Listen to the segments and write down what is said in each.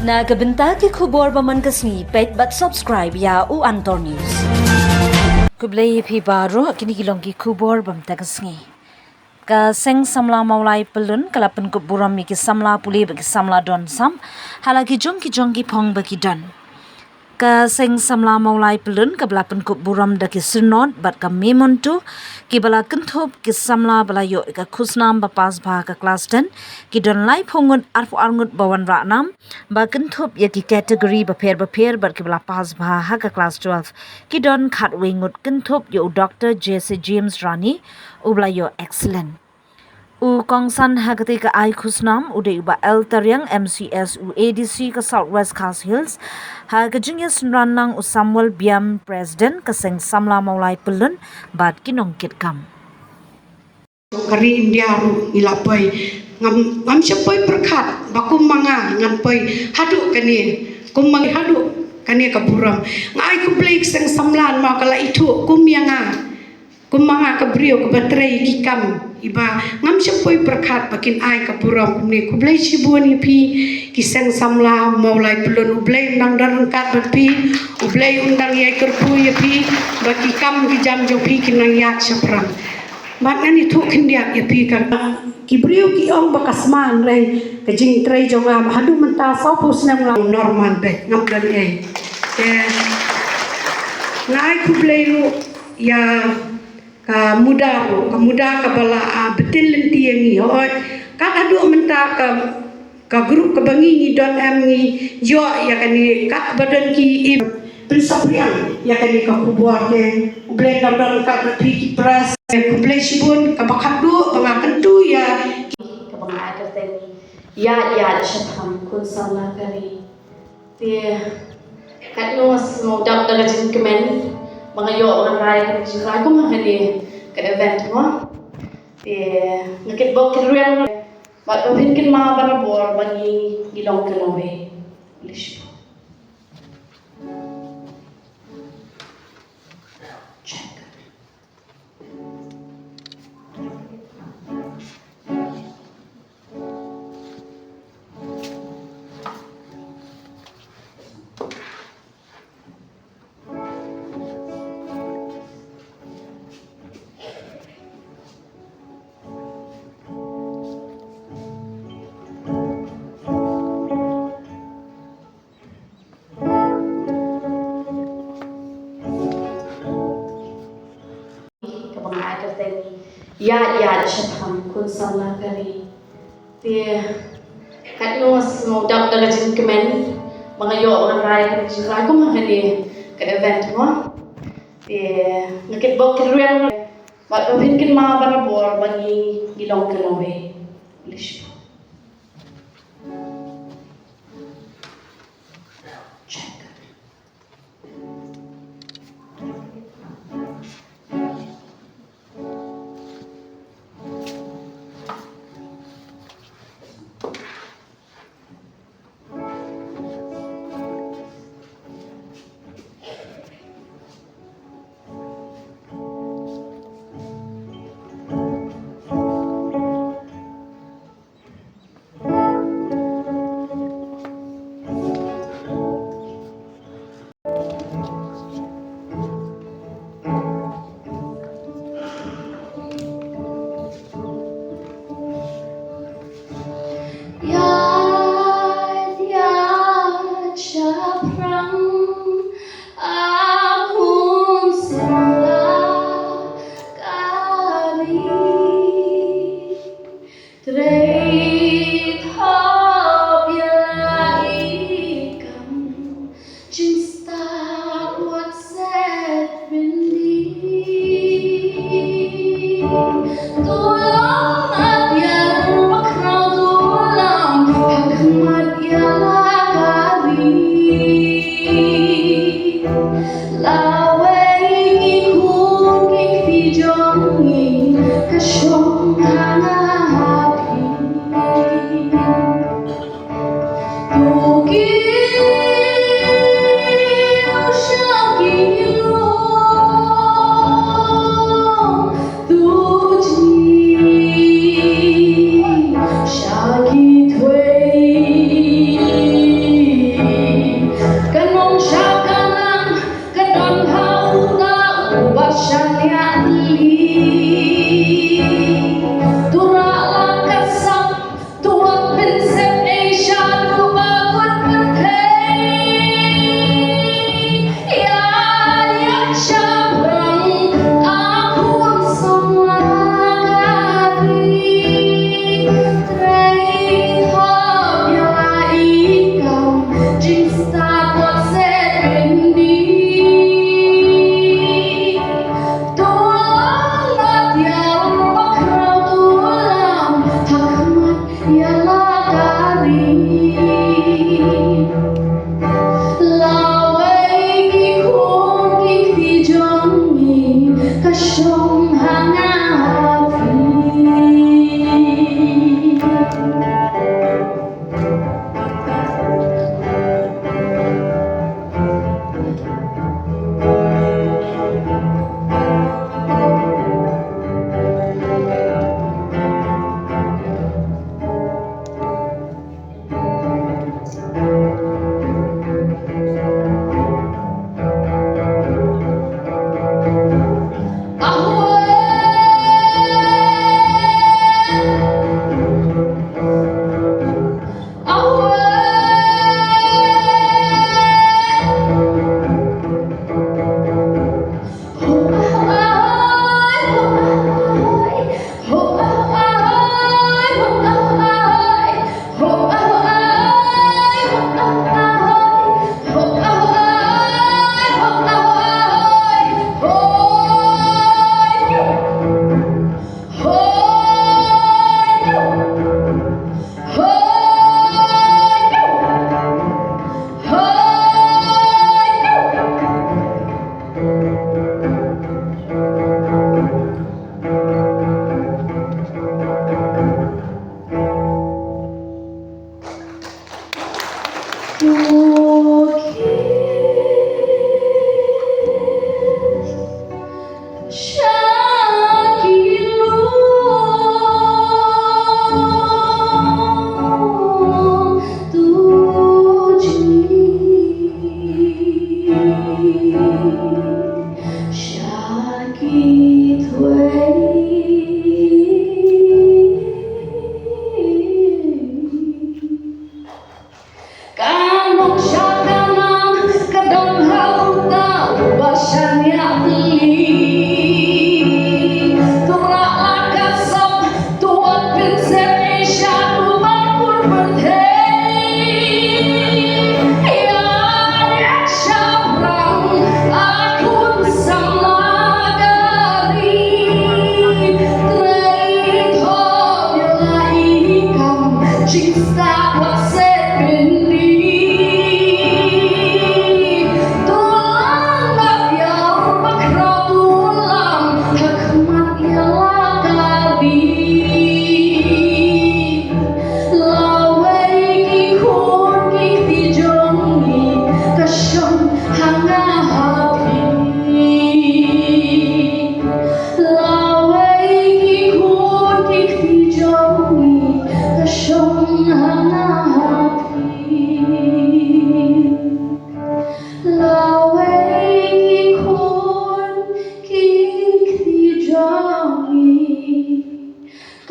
Nagabenta ki khubor baman kasni pet but subscribe ya u Antor News. Kublai phi baro kini kilong ki khubor bam tagasngi. Ka seng samla maulai pelun kalapan ku buram mi ki samla puli bagi samla don sam halagi jong ki phong bagi don. Ka seng samla maulai pelun ka belapan ku buram da ki sirnot bat ka memon tu ki bala kenthop ki samla bala yo ka khusnam ba pas bha ka class 10 ki don lai phongun arfu arngut bawan ranam ba kenthop ya ki category ba pher bat ki bala pas bha ha ka class 12 ki don khat wingut kenthop yo Dr. Jesse James Rani ubla yo excellent. U Kongsan hagati ka ai khusnam ude uba El Taryang MCS u ADC ka Southwest Khas Hills ha ka jingis ranang u Samuel Biam President ka seng samla maulai pelun bat kinong kit kam. Kari India ru ilapai ngam siapai perkat bakum manga ngampai haduk kani kumang haduk kani kaburam ngai ku blake seng samlan ma kala itu kumyanga kumanga kabrio ka baterai kikam iba ngam siapai perkat bakin ai kaburam kumne ku blake sibun ipi kiseng samla maulai pelun ublai nang dan kat bapi ublai undang yai kerpu ipi baki kam ki jam jopi kinang yak sapram Makna ni tu kendia ya pi kan kibriu ki ong bakasman rei kejing trei jonga hadu menta sau pus nang lang normal be ngam dan ei ngai ku bleu ya ka muda ka bala betil lenti ni oi ka adu menta ka grup ka bangi ni don am ni yo ya kan ni ka badan ki Prisapriang ya kan ni ka kubuat de blend dan ka pi press kumplay sibun kabakadu pangakentu ya kabang agateng ya shatham kun samla kari te katno mo dak daga jin kemen mga yo mga rai kan jin rai ko mahali ka event mo te ngakit bok kiryan ba obin kin mga barabor bani gilong kanowe lish ya shatham kun samla kari te katno mo dak daga jin kemen mga yo mga rai kan jin rai ko mahali ka event mo te ngakit bok kiryan ba obin kin mga barabor bani gilong kanowe lish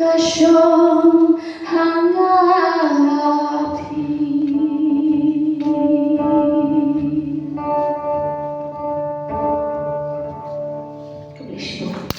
Kasyong hangapi. God bless you.